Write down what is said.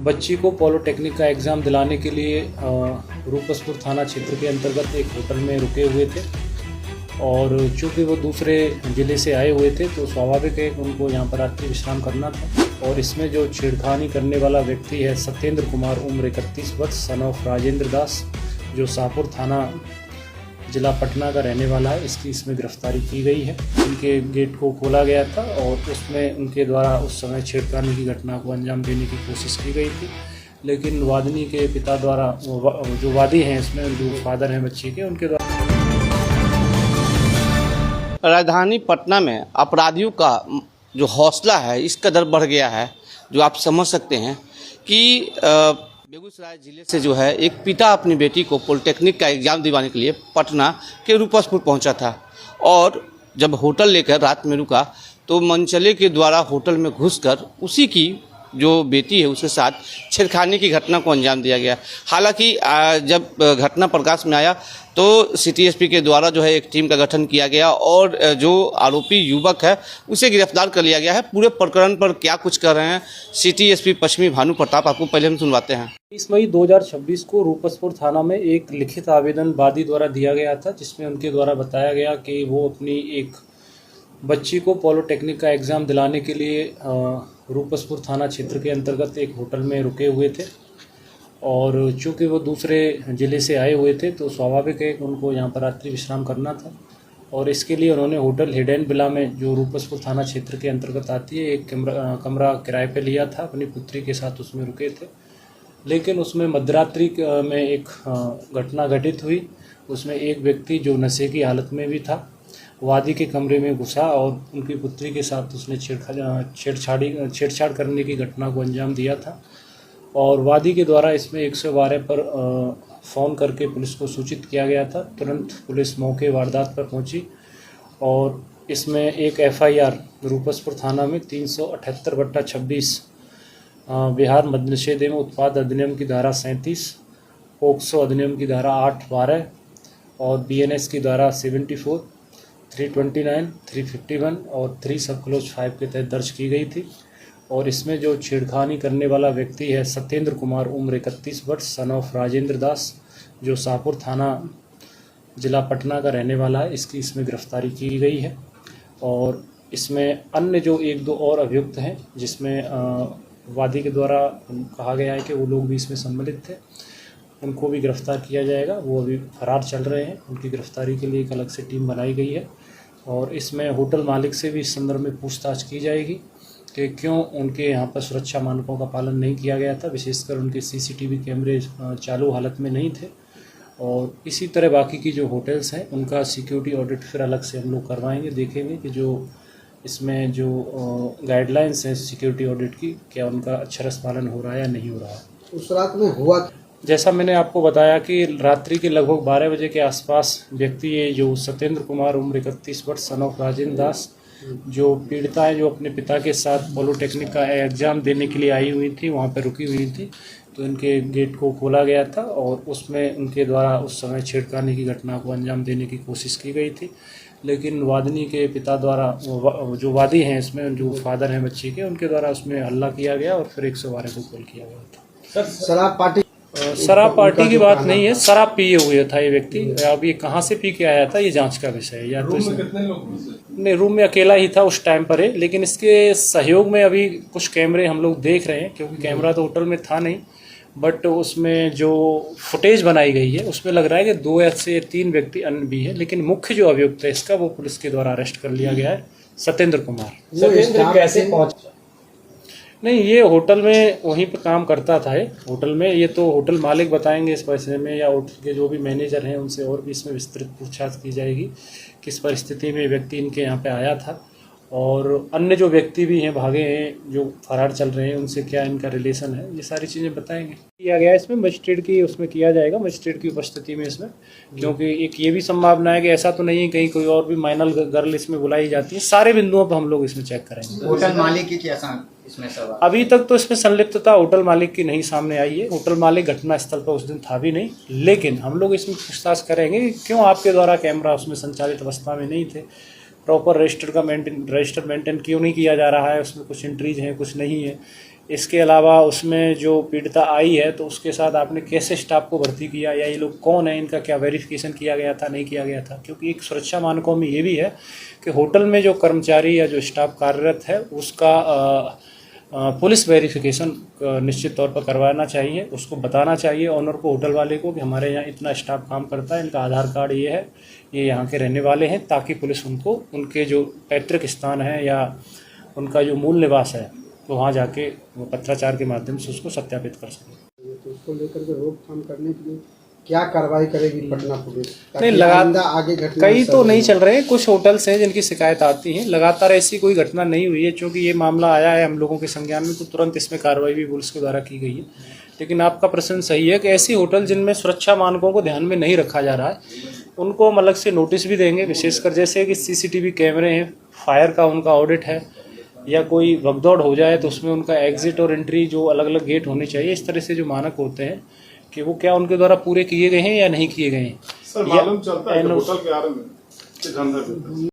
बच्ची को पॉलिटेक्निक का एग्ज़ाम दिलाने के लिए रूपसपुर थाना क्षेत्र के अंतर्गत एक होटल में रुके हुए थे और चूँकि वो दूसरे ज़िले से आए हुए थे तो स्वाभाविक है कि उनको यहाँ पर रात्रि विश्राम करना था। और इसमें जो छेड़खानी करने वाला व्यक्ति है सत्येंद्र कुमार, उम्र 31 वर्ष, सन ऑफ राजेंद्र दास, जो शाहपुर थाना जिला पटना का रहने वाला है, इसमें गिरफ्तारी की गई है। उनके गेट को खोला गया था और उसमें उनके द्वारा उस समय छेड़खानी की घटना को अंजाम देने की कोशिश की गई थी, लेकिन वादिनी के पिता द्वारा, जो वादी हैं इसमें, जो फादर हैं बच्ची के, उनके द्वारा। राजधानी पटना में अपराधियों का जो हौसला है इस कदर बढ़ गया है, जो आप समझ सकते हैं कि बेगूसराय जिले से जो है एक पिता अपनी बेटी को पॉलिटेक्निक का एग्ज़ाम दिलवाने के लिए पटना के रूपसपुर पहुंचा था और जब होटल लेकर रात में रुका तो मनचले के द्वारा होटल में घुसकर उसी की जो बेटी है उसके साथ छेड़खानी की घटना को अंजाम दिया गया। हालांकि जब घटना प्रकाश में आया तो सिटी एसपी के द्वारा जो है एक टीम का गठन किया गया और जो आरोपी युवक है उसे गिरफ्तार कर लिया गया है। पूरे प्रकरण पर क्या कुछ कर रहे हैं सिटी एसपी पश्चिमी भानु प्रताप, आपको पहले हम सुनवाते हैं। 20 मई 2026 को रूपसपुर थाना में एक लिखित आवेदन वादी द्वारा दिया गया था, जिसमें उनके द्वारा बताया गया कि वो अपनी एक बच्ची को पॉलिटेक्निक का एग्ज़ाम दिलाने के लिए रूपसपुर थाना क्षेत्र के अंतर्गत एक होटल में रुके हुए थे और चूँकि वो दूसरे ज़िले से आए हुए थे तो स्वाभाविक है कि उनको यहाँ पर रात्रि विश्राम करना था और इसके लिए उन्होंने होटल हिडन विला में, जो रूपसपुर थाना क्षेत्र के अंतर्गत आती है, एक कमरा किराए पे लिया था। अपनी पुत्री के साथ उसमें रुके थे, लेकिन उसमें मध्यरात्रि में एक घटना घटित हुई। उसमें एक व्यक्ति जो नशे की हालत में भी था वादी के कमरे में घुसा और उनकी पुत्री के साथ उसने छेड़छाड़ करने की घटना को अंजाम दिया था और वादी के द्वारा इसमें 112 पर फ़ोन करके पुलिस को सूचित किया गया था। तुरंत पुलिस मौके वारदात पर पहुंची और इसमें एक FIR रूपसपुर थाना में 378/26 बिहार मद्यनिषेध एवं उत्पाद अधिनियम की धारा 37, पोक्सो अधिनियम की धारा 8/12 और BNS की धारा 74, 329, 351 और 3 सब क्लोज 5 के तहत दर्ज की गई थी। और इसमें जो छेड़खानी करने वाला व्यक्ति है सत्येंद्र कुमार, उम्र 31 वर्ष, सन ऑफ राजेंद्र दास, जो शाहपुर थाना जिला पटना का रहने वाला है, इसमें गिरफ्तारी की गई है। और इसमें अन्य जो 1-2 और अभियुक्त हैं, जिसमें वादी के द्वारा कहा गया है कि वो लोग भी इसमें सम्मिलित थे, उनको भी गिरफ्तार किया जाएगा। वो अभी फरार चल रहे हैं, उनकी गिरफ्तारी के लिए एक अलग से टीम बनाई गई है और इसमें होटल मालिक से भी इस संदर्भ में पूछताछ की जाएगी कि क्यों उनके यहाँ पर सुरक्षा मानकों का पालन नहीं किया गया था, विशेषकर उनके CCTV कैमरे चालू हालत में नहीं थे। और इसी तरह बाकी की जो होटल्स हैं उनका सिक्योरिटी ऑडिट फिर अलग से हम लोग करवाएंगे, देखेंगे कि जो इसमें जो गाइडलाइंस हैं सिक्योरिटी ऑडिट की, क्या उनका अक्षरश पालन हो रहा है या नहीं हो रहा है। उस रात में हुआ, जैसा मैंने आपको बताया कि रात्रि के लगभग 12 बजे के आसपास व्यक्ति, ये जो सत्येंद्र कुमार, उम्र 31 वर्ष, सन ऑफ राजेंद्र दास, जो पीड़िता है, जो अपने पिता के साथ पॉलिटेक्निक का एग्ज़ाम देने के लिए आई हुई थी, वहाँ पर रुकी हुई थी, तो इनके गेट को खोला गया था और उसमें उनके द्वारा उस समय छेड़खानी की घटना को अंजाम देने की कोशिश की गई थी, लेकिन वादिनी के पिता द्वारा, जो वादी हैं इसमें, जो फादर हैं बच्ची के, उनके द्वारा उसमें हल्ला किया गया और फिर 112 को कॉल किया गया था। शराब पार्टी की बात नहीं है, शराब पिए हुए था ये व्यक्ति। अब ये कहाँ से पी के आया था ये जांच का विषय है। या रूम में कितने लोग नहीं, रूम में अकेला ही था उस टाइम पर है, लेकिन इसके सहयोग में अभी कुछ कैमरे हम लोग देख रहे हैं, क्योंकि कैमरा तो होटल में था नहीं, बट उसमें जो फुटेज बनाई गई है उसमें लग रहा है कि 2 से 3 व्यक्ति अन्य भी है, लेकिन मुख्य जो अभियुक्त है इसका वो पुलिस के द्वारा अरेस्ट कर लिया गया है, सत्येंद्र कुमार। सत्येंद्र कैसे पहुंचा? नहीं, ये होटल में वहीं पर काम करता था। ये होटल में, ये तो होटल मालिक बताएंगे इस पैसे में, या होटल के जो भी मैनेजर हैं उनसे और भी इसमें विस्तृत पूछताछ की जाएगी किस परिस्थिति में व्यक्ति इनके यहाँ पे आया था और अन्य जो व्यक्ति भी हैं भागे हैं, जो फरार चल रहे हैं, उनसे क्या इनका रिलेशन है, ये सारी चीज़ें बताएंगे। किया गया इसमें मजिस्ट्रेट की, उसमें किया जाएगा मजिस्ट्रेट की उपस्थिति में इसमें, क्योंकि एक ये भी संभावना है कि ऐसा तो नहीं है कहीं कोई और भी माइनर गर्ल इसमें बुलाई जाती है। सारे बिंदुओं पर हम लोग इसमें चेक करेंगे। होटल मालिक की क्या इसमें सवाल? अभी तक तो इसमें संलिप्तता होटल मालिक की नहीं सामने आई है। होटल मालिक घटना स्थल पर उस दिन था भी नहीं, लेकिन हम लोग इसमें पूछताछ करेंगे कि क्यों आपके द्वारा कैमरा उसमें संचालित अवस्था में नहीं थे, प्रॉपर रजिस्टर मेंटेन क्यों नहीं किया जा रहा है, उसमें कुछ एंट्रीज हैं कुछ नहीं है, इसके अलावा उसमें जो पीड़िता आई है तो उसके साथ आपने कैसे स्टाफ को भर्ती किया, या ये लोग कौन है, इनका क्या वेरिफिकेशन किया गया था, नहीं किया गया था। क्योंकि एक सुरक्षा मानकों में ये भी है कि होटल में जो कर्मचारी या जो स्टाफ कार्यरत है उसका पुलिस वेरिफिकेशन निश्चित तौर पर करवाना चाहिए, उसको बताना चाहिए ऑनर को, होटल वाले को, कि हमारे यहाँ इतना स्टाफ काम करता है, इनका आधार कार्ड ये है, ये यहाँ के रहने वाले हैं, ताकि पुलिस उनको उनके जो पैतृक स्थान है या उनका जो मूल निवास है तो वहाँ जाके वो पत्राचार के माध्यम से उसको सत्यापित कर सके। तो उसको लेकर के रोकथाम करने के लिए क्या कार्रवाई करेगी पटना पुलिस? नहीं, आगे घटना कई तो नहीं चल रहे हैं, कुछ होटल्स हैं जिनकी शिकायत आती है, लगातार ऐसी कोई घटना नहीं हुई है। चूँकि ये मामला आया है हम लोगों के संज्ञान में तो तुरंत इसमें कार्रवाई भी पुलिस के द्वारा की गई है। लेकिन आपका प्रश्न सही है कि ऐसी होटल जिनमें सुरक्षा मानकों को ध्यान में नहीं रखा जा रहा है उनको हम अलग से नोटिस भी देंगे, विशेषकर जैसे कि CCTV कैमरे हैं, फायर का उनका ऑडिट है, या कोई भगदौड़ हो जाए तो उसमें उनका एग्जिट और एंट्री जो अलग अलग गेट होने चाहिए, इस तरह से जो मानक होते हैं कि वो क्या उनके द्वारा पूरे किए गए हैं या नहीं किए गए हैं। सर मालूम चलता है कि होटल के बारे में